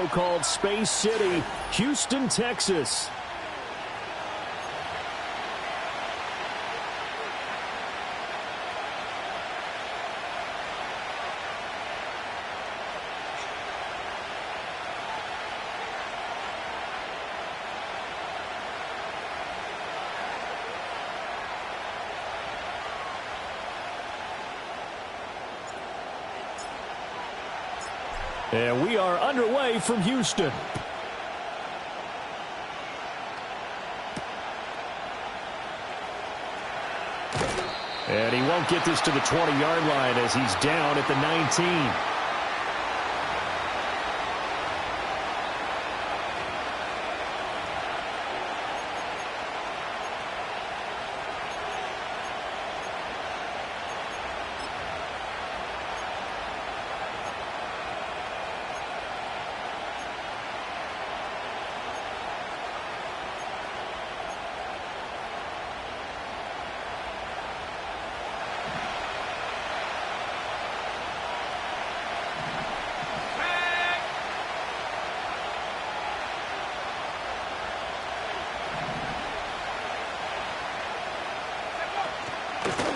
so-called Space City, Houston, Texas. And we are underway from Houston. And he won't get this to the 20-yard line as he's down at the 19.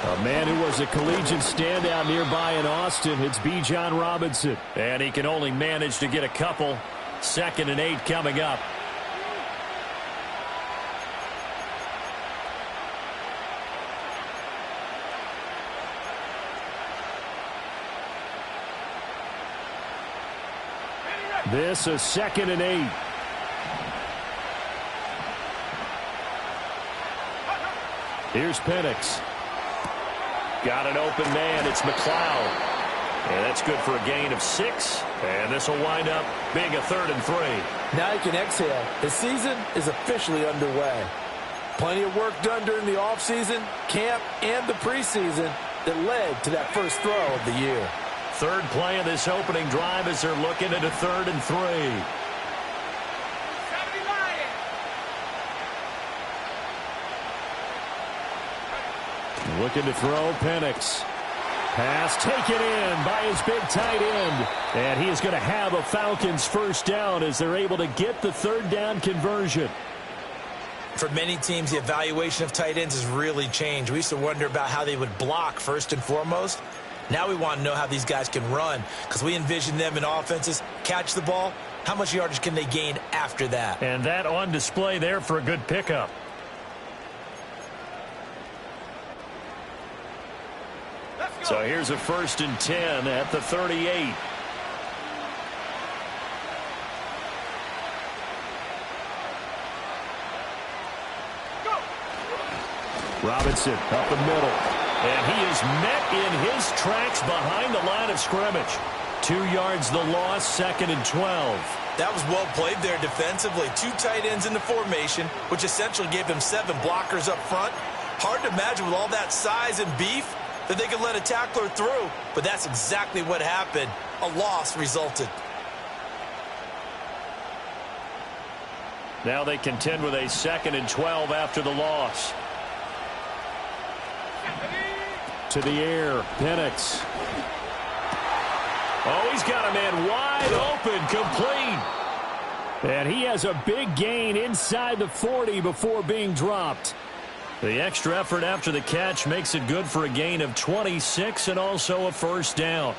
A man who was a collegiate standout nearby in Austin, it's Bijan Robinson. And he can only manage to get a couple. 2nd and 8 coming up. This is 2nd and 8. Here's Penix. Got an open man. It's McLeod. And that's good for a gain of 6. And this will wind up being a 3rd and 3. Now you can exhale. The season is officially underway. Plenty of work done during the offseason, camp, and the preseason that led to that first throw of the year. 3rd play of this opening drive as they're looking at a 3rd and 3. Looking to throw, Penix. Pass taken in by his big tight end. And he is going to have a Falcons first down as they're able to get the 3rd down conversion. For many teams, the evaluation of tight ends has really changed. We used to wonder about how they would block first and foremost. Now we want to know how these guys can run because we envision them in offenses catch the ball. How much yardage can they gain after that? And that on display there for a good pickup. So here's a 1st and 10 at the 38. Robinson up the middle. And he is met in his tracks behind the line of scrimmage. 2 yards the loss, 2nd and 12. That was well played there defensively. 2 tight ends in the formation, which essentially gave him 7 blockers up front. Hard to imagine with all that size and beef that they could let a tackler through, but that's exactly what happened. A loss resulted. Now they contend with a 2nd and 12 after the loss. To the air, Penix. Oh, he's got a man wide open, complete. And he has a big gain inside the 40 before being dropped. The extra effort after the catch makes it good for a gain of 26 and also a first down.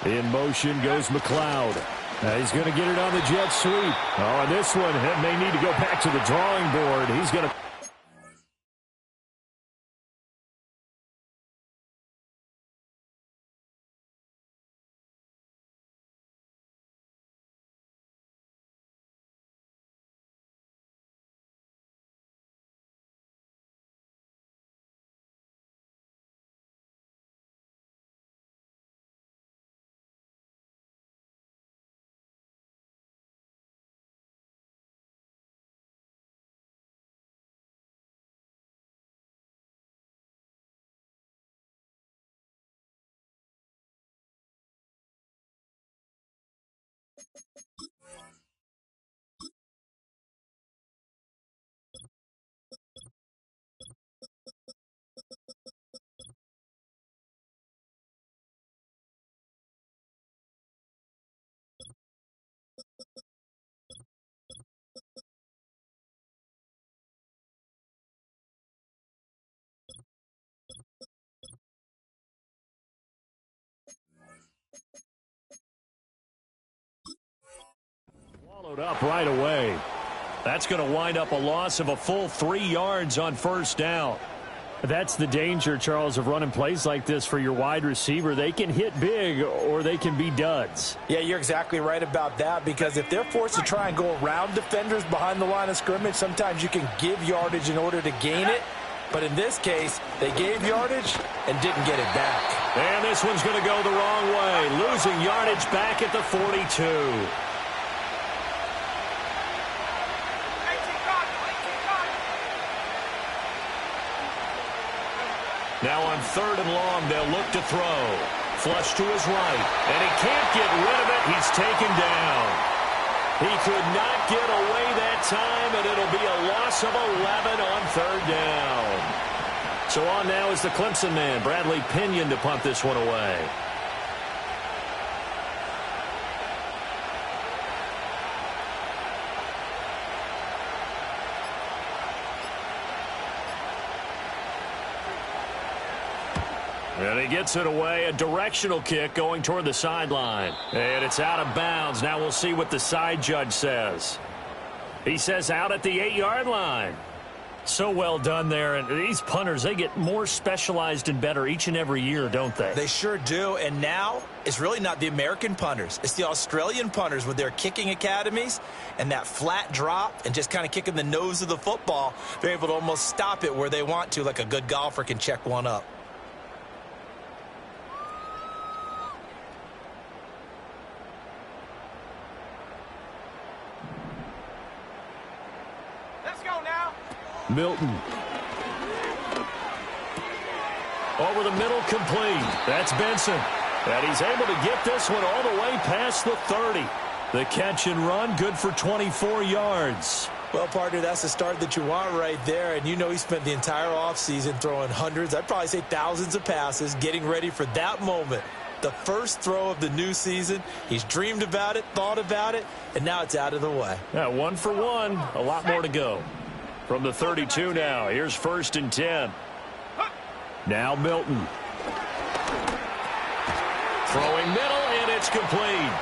In motion goes McLeod. He's going to get it on the jet sweep. Oh, and this one may need to go back to the drawing board. He's going to Up right away. That's going to wind up a loss of a full 3 yards on first down. That's the danger, Charles, of running plays like this for your wide receiver. They can hit big or they can be duds. Yeah, you're exactly right about that, because if they're forced to try and go around defenders behind the line of scrimmage, sometimes you can give yardage in order to gain it. But in this case, they gave yardage and didn't get it back. And this one's going to go the wrong way, losing yardage back at the 42. Now on 3rd and long, they'll look to throw. Flush to his right, and he can't get rid of it. He's taken down. He could not get away that time, and it'll be a loss of 11 on 3rd down. So on now is the Clemson man, Bradley Pinion, to punt this one away. And he gets it away, a directional kick going toward the sideline. And it's out of bounds. Now we'll see what the side judge says. He says out at the 8-yard line. So well done there. And these punters, they get more specialized and better each and every year, don't they? They sure do. And now it's really not the American punters. It's the Australian punters with their kicking academies and that flat drop and just kind of kicking the nose of the football. They're able to almost stop it where they want to, like a good golfer can check one up. Milton. Over the middle, complete. That's Benson. And he's able to get this one all the way past the 30. The catch and run, good for 24 yards. Well, partner, that's the start that you want right there. And you know he spent the entire offseason throwing hundreds, I'd probably say thousands of passes, getting ready for that moment. The first throw of the new season. He's dreamed about it, thought about it, and now it's out of the way. Yeah, 1 for 1. A lot more to go. From the 32 now, here's 1st and 10. Now Milton. Throwing middle, and it's complete.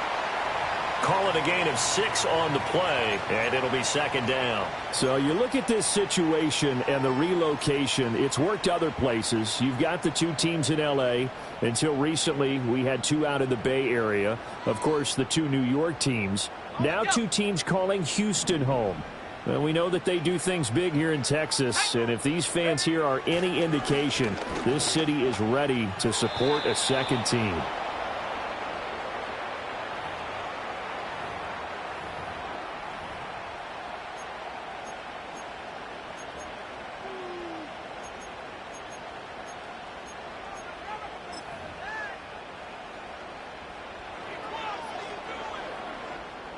Call it a gain of 6 on the play, and it'll be 2nd down. So you look at this situation and the relocation. It's worked other places. You've got the 2 teams in L.A. Until recently, we had 2 out in the Bay Area. Of course, the 2 New York teams. Now 2 teams calling Houston home. Well, we know that they do things big here in Texas, and if these fans here are any indication, this city is ready to support a second team.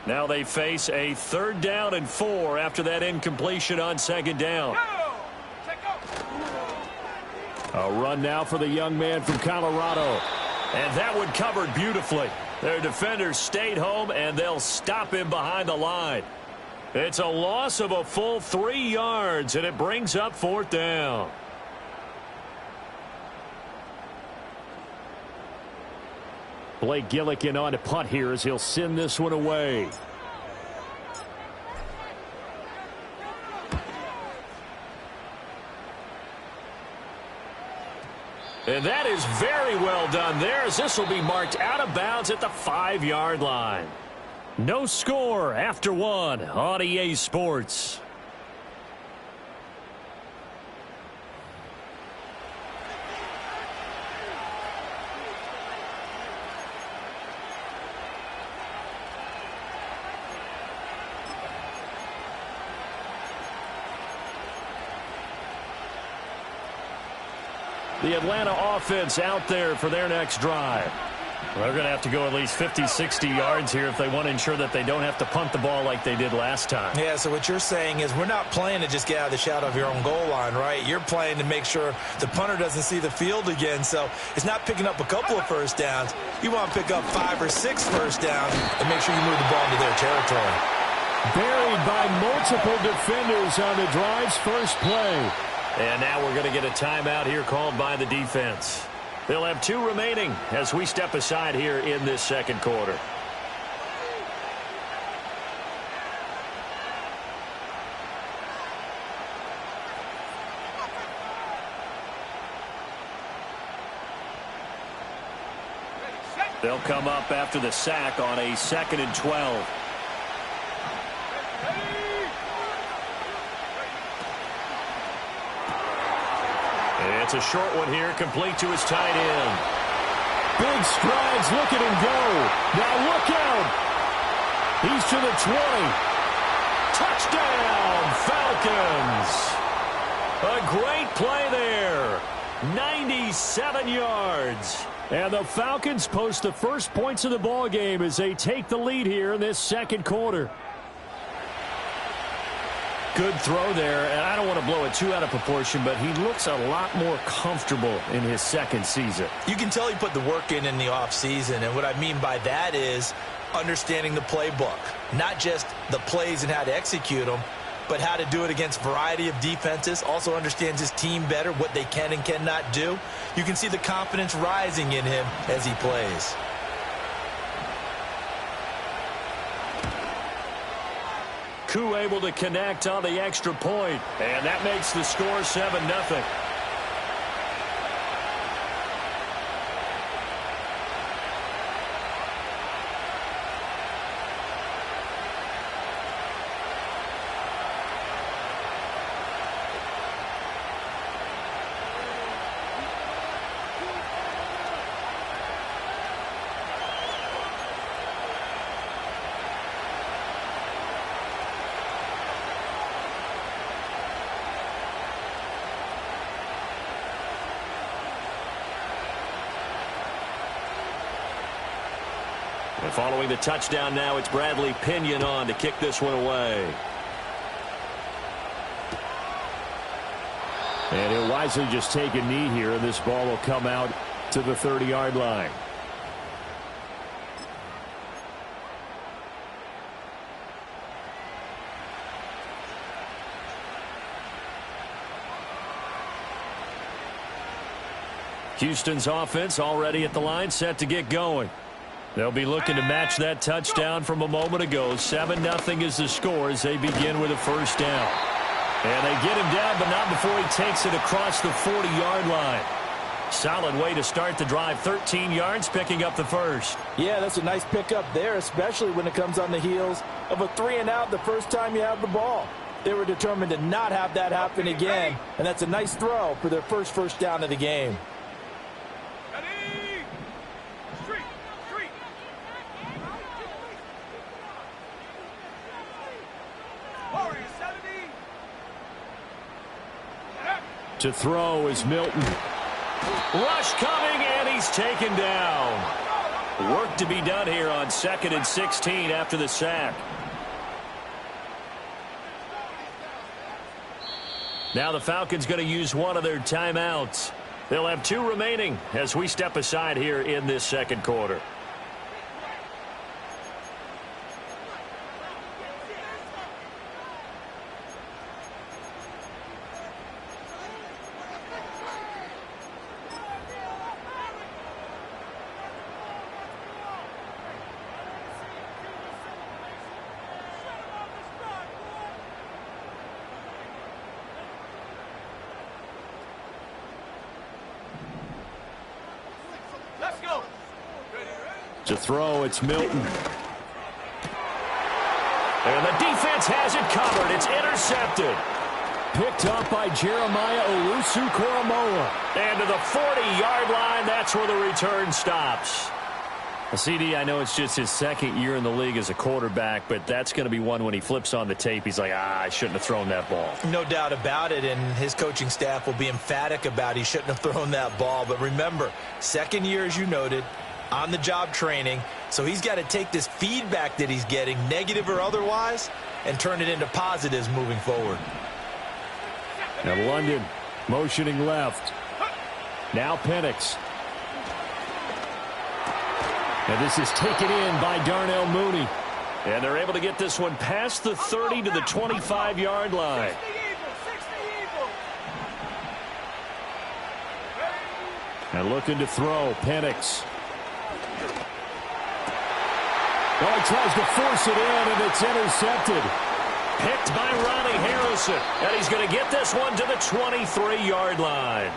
Now they face a 3rd down and 4 after that incompletion on 2nd down. A run now for the young man from Colorado. And that one covered beautifully. Their defenders stayed home, and they'll stop him behind the line. It's a loss of a full 3 yards, and it brings up 4th down. Blake Gillikin on to punt here as he'll send this one away. And that is very well done there, as this will be marked out of bounds at the 5-yard line. No score after 1 on EA Sports. The Atlanta offense out there for their next drive. They're going to have to go at least 50, 60 yards here if they want to ensure that they don't have to punt the ball like they did last time. Yeah, so what you're saying is we're not playing to just get out of the shadow of your own goal line, right? You're playing to make sure the punter doesn't see the field again. So it's not picking up a couple of first downs. You want to pick up 5 or 6 first downs and make sure you move the ball into their territory. Buried by multiple defenders on the drive's first play. And now we're going to get a timeout here called by the defense. They'll have 2 remaining as we step aside here in this 2nd quarter. They'll come up after the sack on a 2nd and 12. It's a short one here, complete to his tight end. Big strides, look at him go. Now look out. He's to the 20. Touchdown, Falcons. A great play there. 97 yards. And the Falcons post the first points of the ball game as they take the lead here in this second quarter. Good throw there, and I don't want to blow it too out of proportion, but he looks a lot more comfortable in his second season. You can tell he put the work in the offseason, and what I mean by that is understanding the playbook. Not just the plays and how to execute them, but how to do it against a variety of defenses. Also understands his team better, what they can and cannot do. You can see the confidence rising in him as he plays. Koo able to connect on the extra point, and that makes the score 7-0. And following the touchdown now, it's Bradley Pinion on to kick this one away. And he'll wisely just take a knee here, and this ball will come out to the 30-yard line. Houston's offense already at the line, set to get going. They'll be looking to match that touchdown from a moment ago. 7-0 is the score as they begin with a first down. And they get him down, but not before he takes it across the 40-yard line. Solid way to start the drive. 13 yards, picking up the first. Yeah, that's a nice pickup there, especially when it comes on the heels of a 3-and-out the first time you have the ball. They were determined to not have that happen again, and that's a nice throw for their first down of the game. To throw is Milton. Rush coming, and he's taken down. Work to be done here on 2nd and 16 after the sack. Now the Falcons going to use one of their timeouts. They'll have 2 remaining as we step aside here in this second quarter. To throw, it's Milton. And the defense has it covered. It's intercepted. Picked up by Jeremiah Owusu-Koramoah. And to the 40-yard line, that's where the return stops. CD, I know it's just his second year in the league as a quarterback, but that's going to be one when he flips on the tape. He's like, I shouldn't have thrown that ball. No doubt about it, and his coaching staff will be emphatic about he shouldn't have thrown that ball. But remember, second year, as you noted, on-the-job training, so he's got to take this feedback that he's getting, negative or otherwise, and turn it into positives moving forward. Now London motioning left. Now Penix. And this is taken in by Darnell Mooney. And they're able to get this one past the 30 to the 25-yard line. And looking to throw, Penix. Oh, he tries to force it in, and it's intercepted. Picked by Ronnie Harrison. And he's going to get this one to the 23-yard line.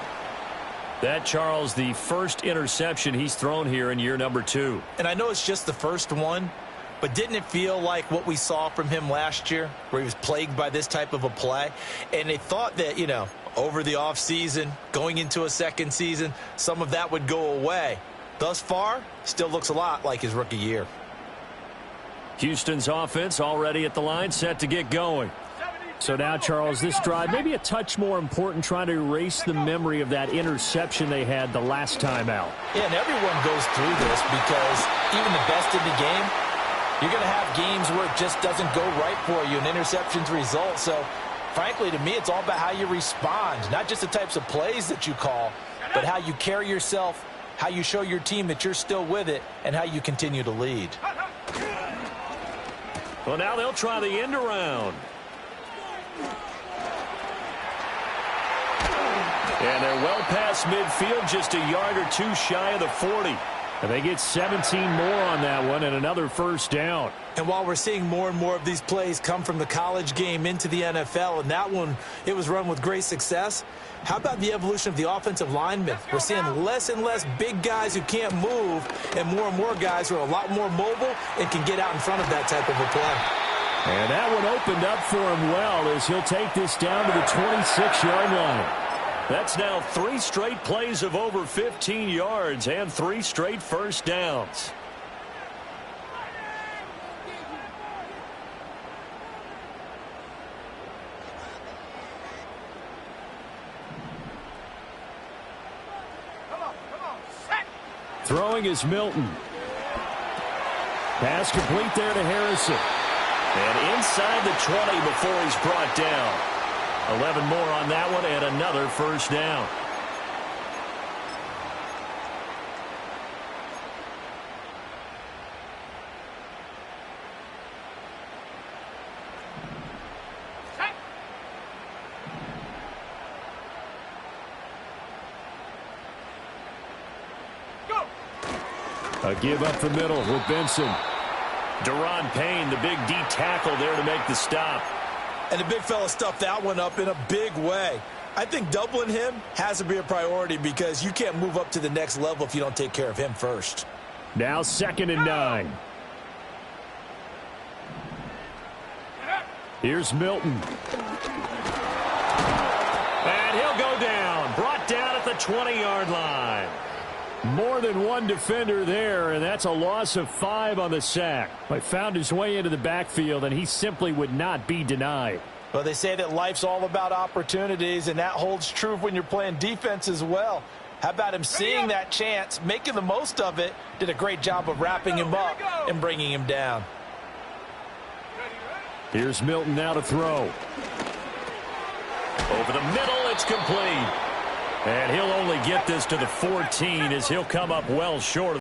That, Charles, the first interception he's thrown here in year number 2. And I know it's just the first one, but didn't it feel like what we saw from him last year, where he was plagued by this type of a play? And they thought that, you know, over the offseason, going into a second season, some of that would go away. Thus far, still looks a lot like his rookie year. Houston's offense already at the line, set to get going. So now, Charles, this drive maybe a touch more important, trying to erase the memory of that interception they had the last time out. Yeah, and everyone goes through this because even the best in the game, you're going to have games where it just doesn't go right for you, and interceptions result. So, frankly, to me, it's all about how you respond, not just the types of plays that you call, but how you carry yourself, how you show your team that you're still with it, and how you continue to lead. Well, now they'll try the end around. And they're well past midfield, just a yard or two shy of the 40. And they get 17 more on that one and another first down. And while we're seeing more and more of these plays come from the college game into the NFL, and that one, it was run with great success, how about the evolution of the offensive linemen? We're seeing less and less big guys who can't move and more guys who are a lot more mobile and can get out in front of that type of a play. And that one opened up for him well as he'll take this down to the 26-yard line. That's now 3 straight plays of over 15 yards and 3 straight first downs. Throwing is Milton. Pass complete there to Harrison. And inside the 20 before he's brought down. 11 more on that one and another first down. A give up the middle with Benson. Deron Payne, the big D tackle there to make the stop. And the big fella stuffed that one up in a big way. I think doubling him has to be a priority because you can't move up to the next level if you don't take care of him first. Now 2nd and 9. Here's Milton. And he'll go down. Brought down at the 20-yard line. More than one defender there, and that's a loss of 5 on the sack. He found his way into the backfield, and he simply would not be denied. Well, they say that life's all about opportunities, and that holds true when you're playing defense as well. How about him seeing that chance, making the most of it, did a great job of wrapping him up and bringing him down. Here's Milton now to throw. Over the middle, it's complete. And he'll only get this to the 14 as he'll come up well short of